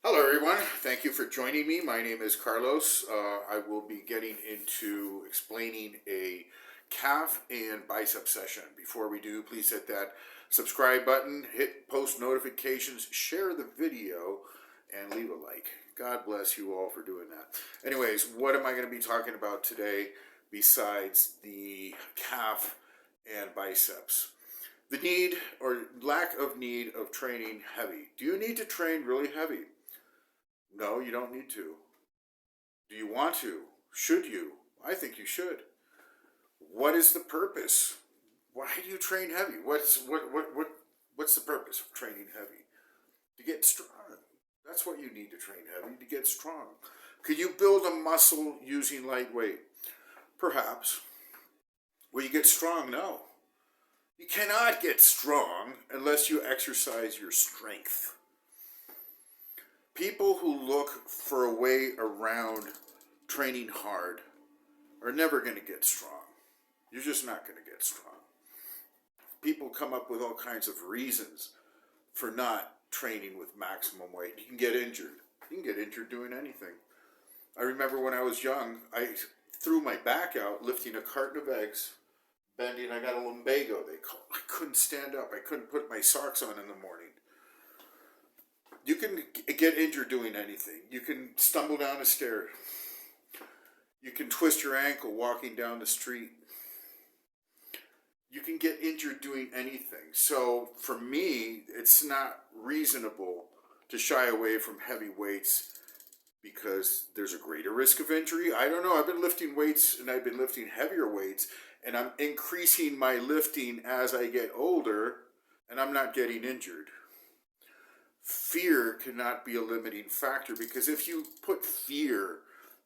Hello, everyone. Thank you for joining me. My name is Carlos. I will be getting into explaining a calf and bicep session. Before we do, please hit that subscribe button, hit post notifications, share the video, and leave a like. God bless you all for doing that. Anyways, what am I going to be talking about today besides the calf and biceps? The need or lack of need of training heavy. Do you need to train really heavy? No, you don't need to. Do you want to? Should you? I think you should. What is the purpose? Why do you train heavy? What's the purpose of training heavy? To get strong. That's what you need to train heavy, to get strong. Could you build a muscle using light weight? Perhaps. Will you get strong? No. You cannot get strong unless you exercise your strength. People who look for a way around training hard are never going to get strong. You're just not going to get strong. People come up with all kinds of reasons for not training with maximum weight. You can get injured. You can get injured doing anything. I remember when I was young, I threw my back out lifting a carton of eggs, bending. I got a lumbago, they call it. I couldn't stand up. I couldn't put my socks on in the morning. You can get injured doing anything. You can stumble down a stair. You can twist your ankle walking down the street. You can get injured doing anything. So for me, it's not reasonable to shy away from heavy weights because there's a greater risk of injury. I don't know. I've been lifting weights and I've been lifting heavier weights and I'm increasing my lifting as I get older and I'm not getting injured. Fear cannot be a limiting factor because if you put fear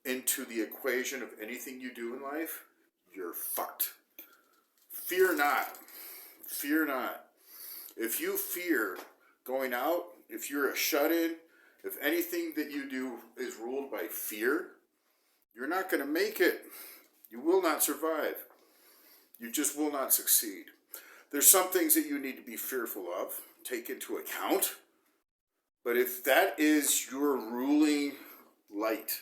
into the equation of anything you do in life, you're fucked. Fear not. Fear not. If you fear going out, if you're a shut-in, if anything that you do is ruled by fear, you're not going to make it. You will not survive. You just will not succeed. There's some things that you need to be fearful of, take into account. But if that is your ruling light,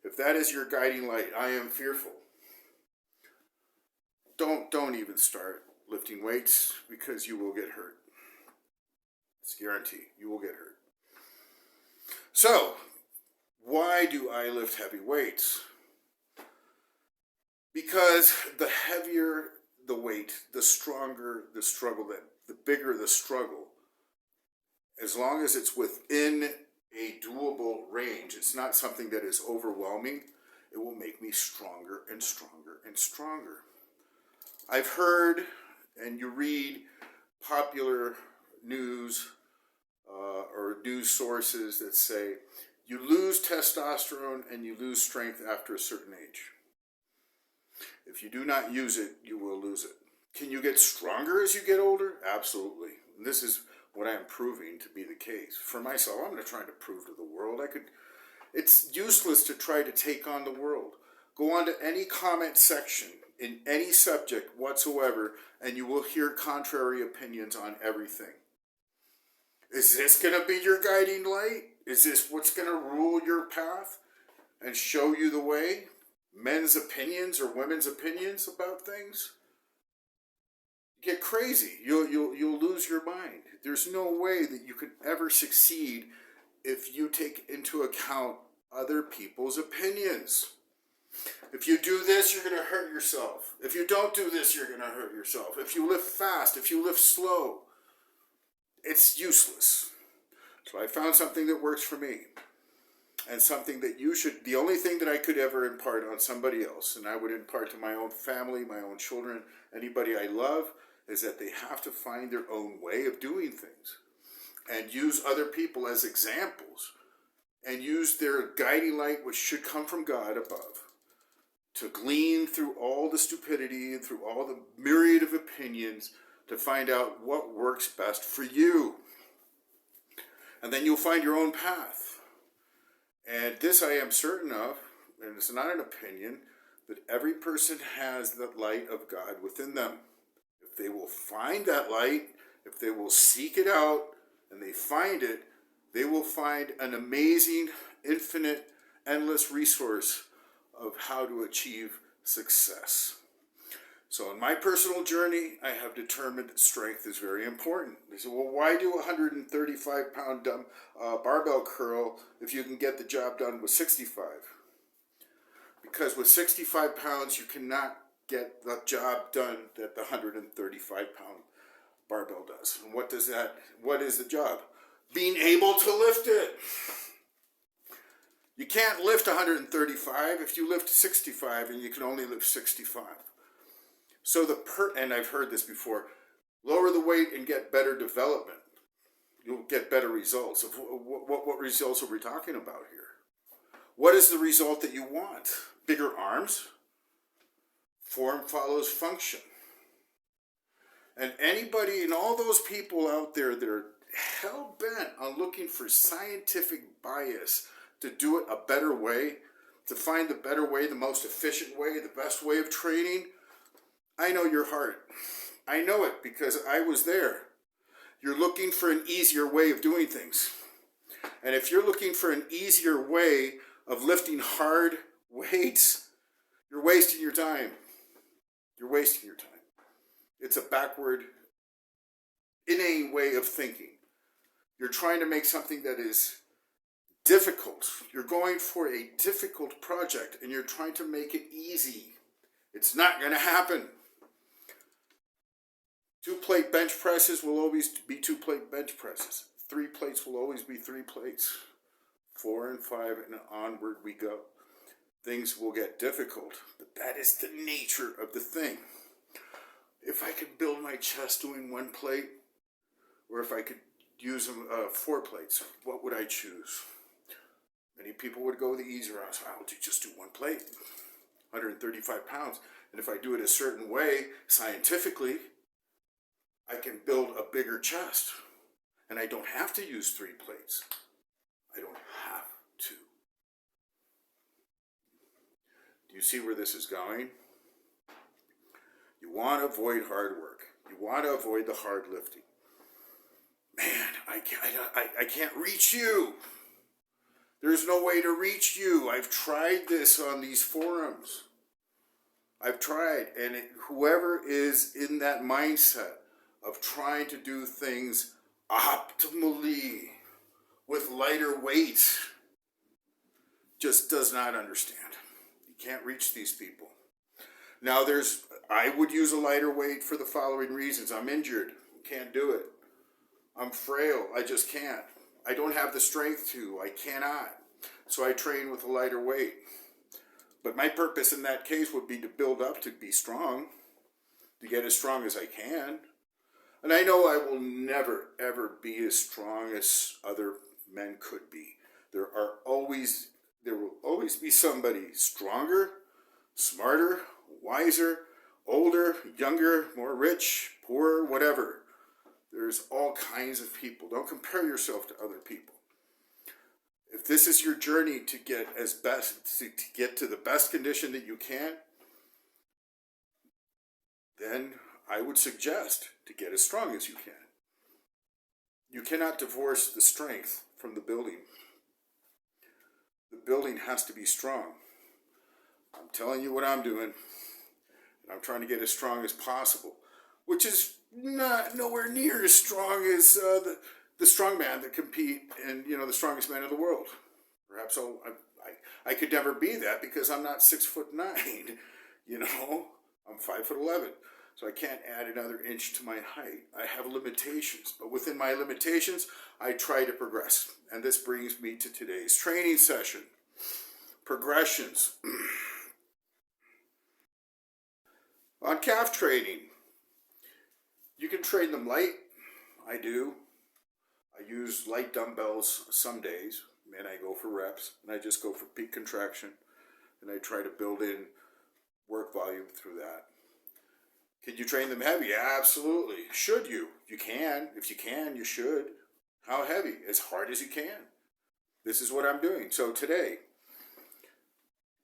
if that is your guiding light, I am fearful. Don't even start lifting weights because you will get hurt. It's a guarantee. You will get hurt. So, why do I lift heavy weights? Because the heavier the weight, the stronger the struggle, the bigger the struggle. As long as it's within a doable range, it's not something that is overwhelming, it will make me stronger and stronger and stronger. I've heard, and you read popular news or news sources that say you lose testosterone and you lose strength after a certain age. If you do not use it, you will lose it. Can you get stronger as you get older? Absolutely. And this is what I'm proving to be the case. For myself, I'm not trying to prove to the world. It's useless to try to take on the world. Go on to any comment section in any subject whatsoever, and you will hear contrary opinions on everything. Is this going to be your guiding light? Is this what's going to rule your path and show you the way? Men's opinions or women's opinions about things? Get crazy. You'll lose your mind. There's no way that you can ever succeed if you take into account other people's opinions. If you do this, you're going to hurt yourself. If you don't do this, you're going to hurt yourself. If you lift fast, if you lift slow, it's useless. So I found something that works for me. And something that you should, the only thing that I could ever impart on somebody else, and I would impart to my own family, my own children, anybody I love, is that they have to find their own way of doing things and use other people as examples and use their guiding light, which should come from God above, to glean through all the stupidity and through all the myriad of opinions to find out what works best for you. And then you'll find your own path. And this I am certain of, and it's not an opinion, that every person has the light of God within them. If they will find that light, if they will seek it out, and they find it, they will find an amazing, infinite, endless resource of how to achieve success. So in my personal journey, I have determined that strength is very important. They say, well, why do a 135-pound barbell curl if you can get the job done with 65? Because with 65 pounds, you cannot get the job done that the 135-pound barbell does. And what is the job? Being able to lift it. You can't lift 135 if you lift 65 and you can only lift 65. So and I've heard this before, lower the weight and get better development. You'll get better results. What results are we talking about here? What is the result that you want? Bigger arms? Form follows function. And anybody and all those people out there that are hell-bent on looking for scientific bias to do it a better way, to find the better way, the most efficient way, the best way of training, I know your heart. I know it because I was there. You're looking for an easier way of doing things. And if you're looking for an easier way of lifting hard weights, you're wasting your time. You're wasting your time. It's a backward, inane way of thinking. You're trying to make something that is difficult. You're going for a difficult project and you're trying to make it easy. It's not going to happen. 2-plate bench presses will always be 2-plate bench presses. 3 plates will always be 3 plates. 4 and 5 and onward we go. Things will get difficult, but that is the nature of the thing. If I could build my chest doing 1 plate, or if I could use 4 plates, what would I choose? Many people would go the easier route. I'll just do 1 plate, 135 pounds. And if I do it a certain way, scientifically, I can build a bigger chest. And I don't have to use 3 plates. I don't have to. Do you see where this is going? You want to avoid hard work. You want to avoid the hard lifting. Man, I can't reach you. There's no way to reach you. I've tried this on these forums. I've tried, and whoever is in that mindset of trying to do things optimally with lighter weight just does not understand. You can't reach these people. Now I would use a lighter weight for the following reasons. I'm injured. Can't do it. I'm frail. I just can't. I don't have the strength to. I cannot. So I train with a lighter weight. But my purpose in that case would be to build up to be strong, to get as strong as I can. And I know I will never, ever be as strong as other men could be. There will always be somebody stronger, smarter, wiser, older, younger, more rich, poorer, whatever. There's all kinds of people. Don't compare yourself to other people. If this is your journey to get to the best condition that you can, then I would suggest to get as strong as you can. You cannot divorce the strength from the building. The building has to be strong. I'm telling you what I'm doing, and I'm trying to get as strong as possible, which is nowhere near as strong as the strongman that compete and the strongest man in the world. Perhaps I could never be that because I'm not 6'9". I'm 5'11". So I can't add another inch to my height. I have limitations, but within my limitations, I try to progress. And this brings me to today's training session. Progressions. On calf training, you can train them light. I do. I use light dumbbells some days, and I go for reps, and I just go for peak contraction, and I try to build in work volume through that. Can you train them heavy? Absolutely. Should you? You can. If you can, you should. How heavy? As hard as you can. This is what I'm doing. So today,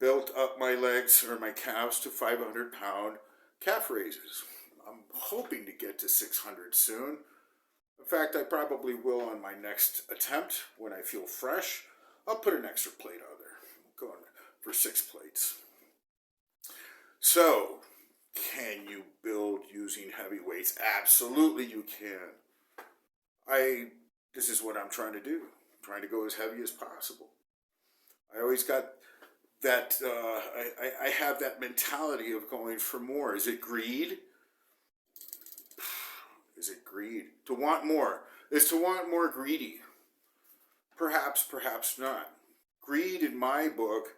built up my legs or my calves to 500-pound calf raises. I'm hoping to get to 600 soon. In fact, I probably will on my next attempt when I feel fresh. I'll put an extra plate on there. I'm going for 6 plates. So, can you build using heavy weights? Absolutely you can. This is what I'm trying to do. I'm trying to go as heavy as possible. I always got that, I have that mentality of going for more. Is it greed? Is it greed? To want more. Is to want more greedy? Perhaps, perhaps not. Greed, in my book,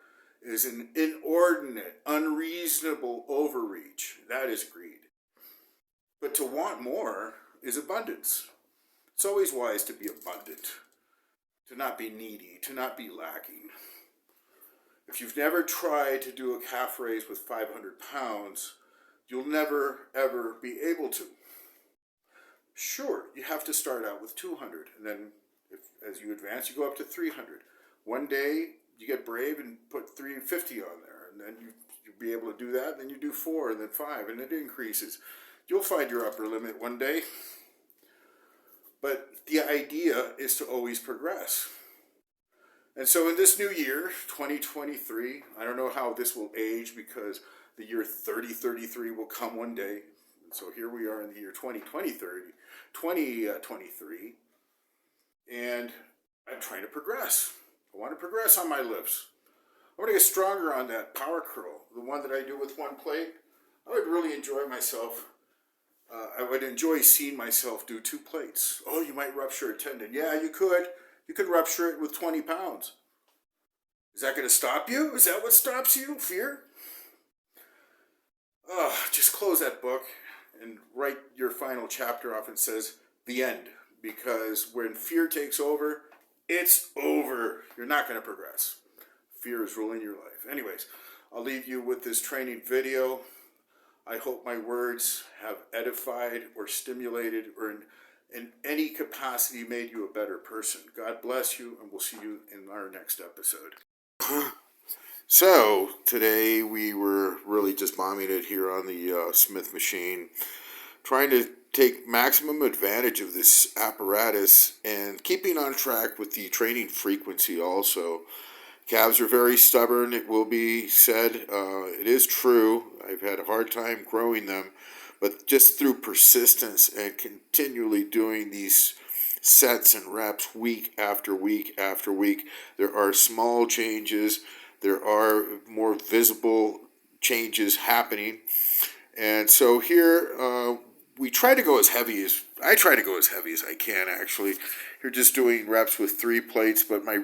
is an inordinate, unreasonable overreach. That is greed. But to want more is abundance. It's always wise to be abundant, to not be needy, to not be lacking. If you've never tried to do a calf raise with 500 pounds, you'll never, ever be able to. Sure, you have to start out with 200, and then as you advance, you go up to 300. One day, you get brave and put 350 on there, and then you'll be able to do that, and then you do 4, and then 5, and it increases. You'll find your upper limit one day, but the idea is to always progress. And so in this new year, 2023, I don't know how this will age because the year 3033 will come one day. So here we are in the year 2023, and I'm trying to progress. I want to progress on my lifts. I want to get stronger on that power curl, the one that I do with 1 plate. I would really enjoy myself. I would enjoy seeing myself do 2 plates. Oh, you might rupture a tendon. Yeah, you could. You could rupture it with 20 pounds. Is that going to stop you? Is that what stops you? Fear? Oh, just close that book and write your final chapter off and says, the end. Because when fear takes over, it's over. You're not going to progress. Fear is ruling your life. Anyways, I'll leave you with this training video. I hope my words have edified or stimulated or in any capacity made you a better person. God bless you, and we'll see you in our next episode. So, today we were really just bombing it here on the Smith machine, trying to take maximum advantage of this apparatus and keeping on track with the training frequency also. Calves are very stubborn, it will be said. It is true. I've had a hard time growing them, but just through persistence and continually doing these sets and reps week after week after week, there are small changes. There are more visible changes happening. And so here we try to go as heavy as I can actually. You're just doing reps with 3 plates, but my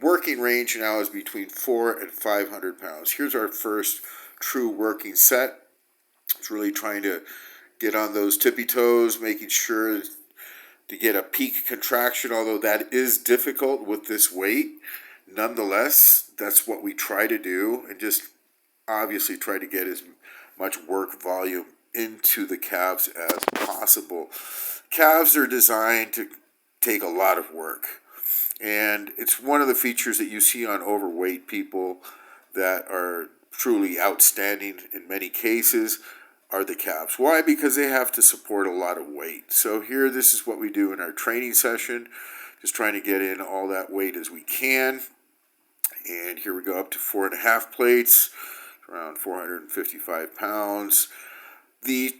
working range now is between 400 and 500 pounds. Here's our first true working set. It's really trying to get on those tippy toes, making sure to get a peak contraction, although that is difficult with this weight. Nonetheless, that's what we try to do, and just obviously try to get as much work volume into the calves as possible. Calves are designed to take a lot of work, and it's one of the features that you see on overweight people that are truly outstanding in many cases are the calves. Why? Because they have to support a lot of weight. So here, this is what we do in our training session, just trying to get in all that weight as we can. And here we go up to 4.5 plates, around 455 pounds. The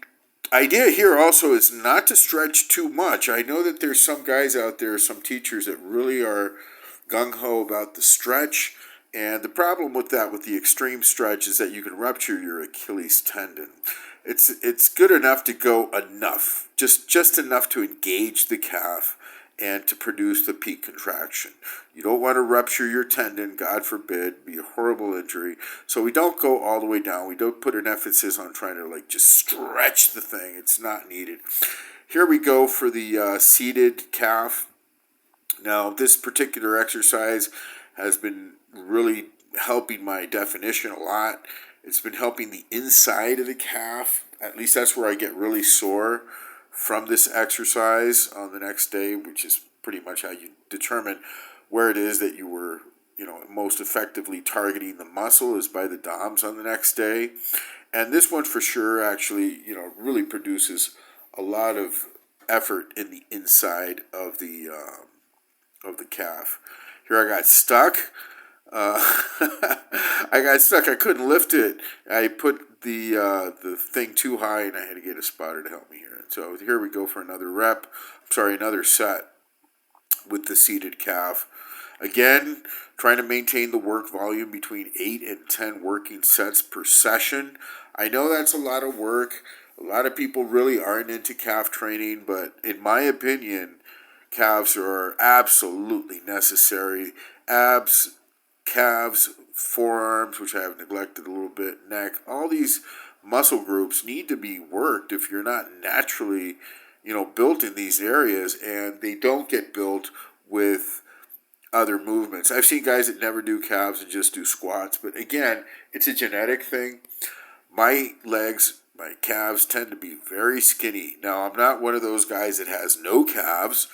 idea here also is not to stretch too much. I know that there's some guys out there, some teachers that really are gung-ho about the stretch. And the problem with that, with the extreme stretch, is that you can rupture your Achilles tendon. It's good enough to go enough, just enough to engage the calf and to produce the peak contraction. You don't want to rupture your tendon, God forbid, be a horrible injury. So we don't go all the way down. We don't put an emphasis on trying to just stretch the thing. It's not needed. Here we go for the seated calf. Now, this particular exercise has been really helping my definition a lot. It's been helping the inside of the calf. At least that's where I get really sore from this exercise on the next day, which is pretty much how you determine where it is that you were, most effectively targeting the muscle, is by the DOMs on the next day. And this one for sure actually, really produces a lot of effort in the inside of the calf. Here I got stuck. Uh, I got stuck. I couldn't lift it. I put the thing too high, and I had to get a spotter to help me here. So here we go for another rep. Sorry, another set with the seated calf. Again, trying to maintain the work volume between 8 and 10 working sets per session. I know that's a lot of work. A lot of people really aren't into calf training, but in my opinion, calves are absolutely necessary. Abs, calves, forearms, which I have neglected a little bit, neck, all these muscle groups need to be worked if you're not naturally, built in these areas, and they don't get built with other movements. I've seen guys that never do calves and just do squats, but again, it's a genetic thing. My legs, my calves tend to be very skinny. Now, I'm not one of those guys that has no calves.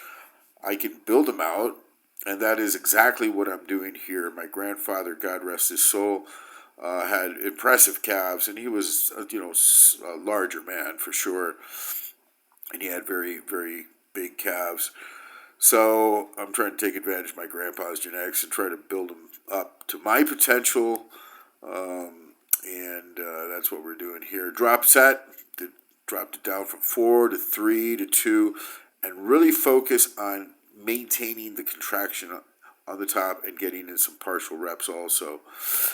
I can build them out, and that is exactly what I'm doing here. My grandfather, God rest his soul, had impressive calves, and he was, a larger man for sure, and he had very, very big calves. So I'm trying to take advantage of my grandpa's genetics and try to build them up to my potential, and that's what we're doing here. Drop set, dropped it down from 4 to 3 to 2, and really focus on maintaining the contraction on the top and getting in some partial reps also.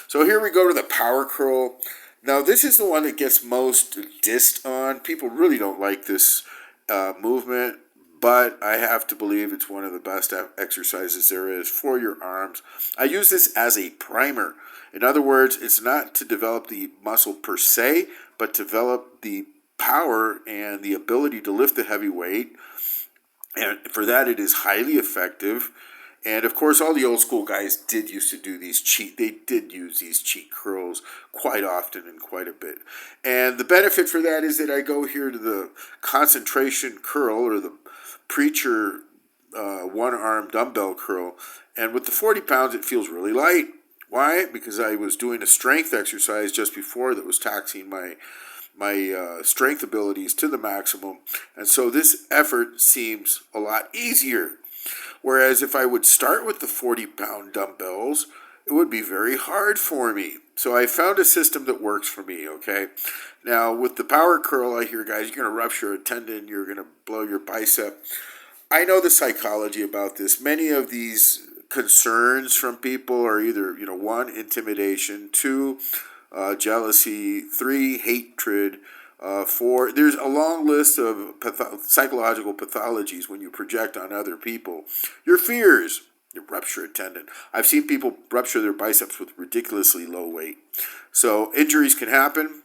So here we go to the power curl. Now this is the one that gets most dissed on. People really don't like this movement, but I have to believe it's one of the best exercises there is for your arms. I use this as a primer. In other words, it's not to develop the muscle per se, but develop the power and the ability to lift the heavy weight. And for that, it is highly effective. And of course, all the old school guys did used to do they did use these cheat curls quite often and quite a bit. And the benefit for that is that I go here to the concentration curl, or the preacher one arm dumbbell curl. And with the 40 pounds, it feels really light. Why? Because I was doing a strength exercise just before that was taxing my strength abilities to the maximum. And so this effort seems a lot easier. Whereas if I would start with the 40-pound dumbbells, it would be very hard for me. So I found a system that works for me, okay? Now, with the power curl, I hear, guys, you're going to rupture a tendon, you're going to blow your bicep. I know the psychology about this. Many of these concerns from people are either, 1, intimidation, 2, jealousy, 3, hatred, 4, there's a long list of psychological pathologies when you project on other people. Your fears, you rupture a tendon. I've seen people rupture their biceps with ridiculously low weight. So injuries can happen.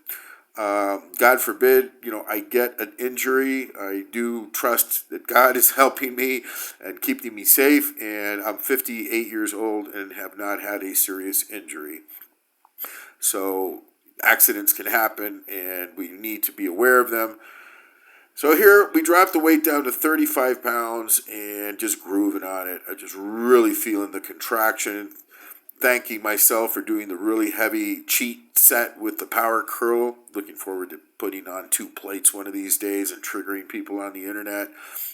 God forbid, I get an injury. I do trust that God is helping me and keeping me safe. And I'm 58 years old and have not had a serious injury. So accidents can happen, and we need to be aware of them. So here we dropped the weight down to 35 pounds and just grooving on it. I just really feeling the contraction. Thanking myself for doing the really heavy cheat set with the power curl. Looking forward to putting on 2 plates one of these days and triggering people on the internet.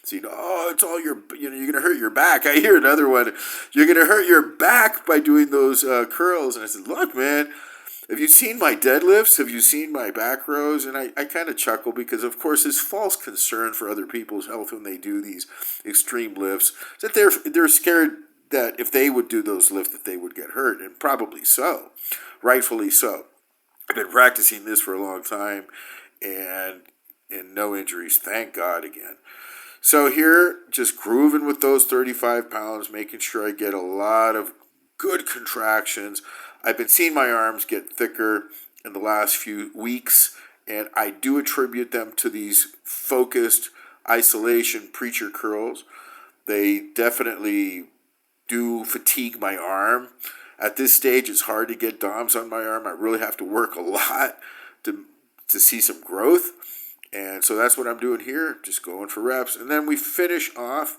Saying, oh, it's all you're going to hurt your back. I hear another one. You're going to hurt your back by doing those curls. And I said, look, man, have you seen my deadlifts? Have you seen my back rows? And I kind of chuckle because, of course, there's false concern for other people's health when they do these extreme lifts. That they're scared that if they would do those lifts that they would get hurt, and probably so, rightfully so. I've been practicing this for a long time, and no injuries, thank God again. So here, just grooving with those 35 pounds, making sure I get a lot of good contractions. I've been seeing my arms get thicker in the last few weeks, and I do attribute them to these focused isolation preacher curls. They definitely do fatigue my arm. At this stage, it's hard to get DOMs on my arm. I really have to work a lot to see some growth. And so that's what I'm doing here, just going for reps. And then we finish off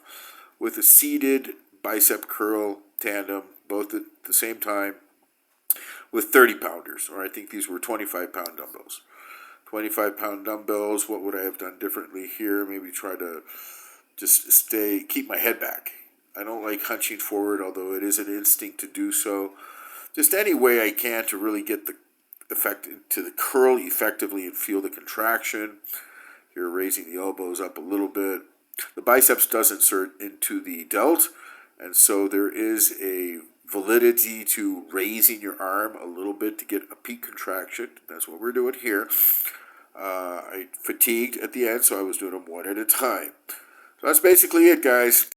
with a seated bicep curl tandem, both at the same time, with 30 pounders, or I think these were 25-pound dumbbells. 25-pound dumbbells, what would I have done differently here? Maybe try to just keep my head back. I don't like hunching forward, although it is an instinct to do so. Just any way I can to really get the effect to the curl effectively and feel the contraction. You're raising the elbows up a little bit. The biceps does insert into the delt, and so there is a validity to raising your arm a little bit to get a peak contraction. That's what we're doing here. I fatigued at the end, so I was doing them one at a time. So that's basically it, guys.